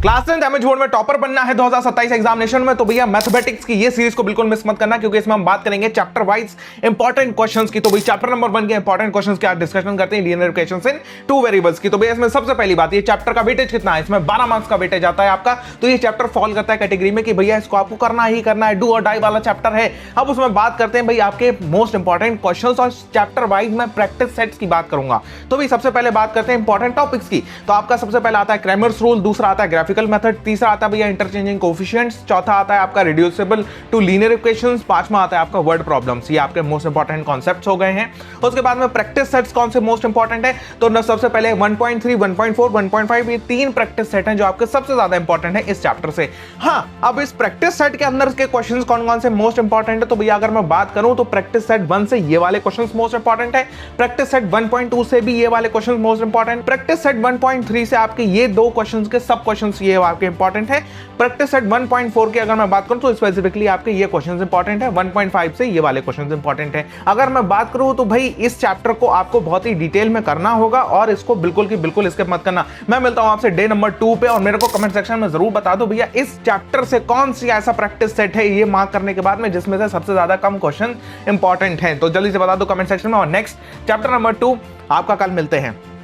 Class 10 MH board में topper बनना है 2027 एग्जामिनेशन में, तो भैया मैथमेटिक्स की ये सीरीज को बिल्कुल मिस मत करना, क्योंकि इसमें हम बात करेंगे चैप्टर वाइज इंपॉर्टेंट क्वेश्चंस की। तो भाई चैप्टर नंबर 1 के इंपॉर्टेंट क्वेश्चंस की आज डिस्कशन करते हैं, लीनियर इक्वेशंस इन टू वेरिएबल्स की। तो भैया इसमें सबसे पहली बात, ये चैप्टर का वेटेज कितना है? इसमें 12 मार्क्स का वेटेज आता है आपका। तो ये चैप्टर फॉल करता है कैटेगरी में कि भैया इसको आपको करना ही करना है, डू और डाई वाला चैप्टर है। अब उसमें बात करते हैं भाई आपके मोस्ट इंपॉर्टेंट क्वेश्चंस, और चैप्टर वाइज मैं प्रैक्टिस सेट्स की बात करूंगा। तो भाई सबसे पहले बात करते हैं इंपॉर्टेंट टॉपिक्स की। तो आपका सबसे पहला आता है क्रैमर्स रूल, दूसरा आता है ग्राफिकल मेथड, तीसरा आता है भैया इंटरचेंजिंग कोएफिशिएंट्स, चौथा आता है आपका रिड्यूसिबल टू लीनियर इक्वेशंस, पांचवा आता है आपका वर्ड प्रॉब्लम्स। ये आपके मोस्ट इंपॉर्टेंट कॉन्सेप्ट्स हो गए हैं। उसके बाद में प्रैक्टिस सेट्स कौन से मोस्ट इंपॉर्टेंट है? तो सबसे पहले 1.3, 1.4, 1.5 ये तीन प्रैक्टिस सेट हैं जो आपके सबसे ज्यादा इंपॉर्टेंट है इस चैप्टर से। हाँ, अब इस प्रैक्टिस सेट के अंदर के क्वेश्चंस कौन कौन से मोस्ट इंपॉर्टेंट है? तो भैया अगर मैं बात करूं तो प्रैक्टिस सेट 1 से ये वाले क्वेश्चंस मोस्ट इंपॉर्टेंट है, प्रैक्टिस सेट 1.2 से भी ये वाले questions most important, practice set 1.3 से आपके ये दो क्वेश्चंस के सब क्वेश्चंस ये आपके इंपॉर्टेंट है, प्रैक्टिस सेट 1.4 की अगर मैं बात करूं तो स्पेसिफिकली आपके ये क्वेश्चंस इंपॉर्टेंट है, 1.5 से ये वाले क्वेश्चंस इंपॉर्टेंट है। अगर मैं बात करूं तो भाई इस चैप्टर को आपको बहुत ही डिटेल में करना होगा और इसको बिल्कुल की बिल्कुल स्किप मत करना। मैं मिलता हूं आपसे डे नंबर 2 पे, और मेरे को कमेंट सेक्शन में जरूर बता दो भैया इस चैप्टर से कौन सी ऐसा प्रैक्टिस सेट है ये मार्क करने के बाद में जिसमें से सबसे ज्यादा कम क्वेश्चन इंपॉर्टेंट है। तो जल्दी से बता दो कमेंट सेक्शन में, और नेक्स्ट चैप्टर नंबर 2 आपका कल मिलते हैं।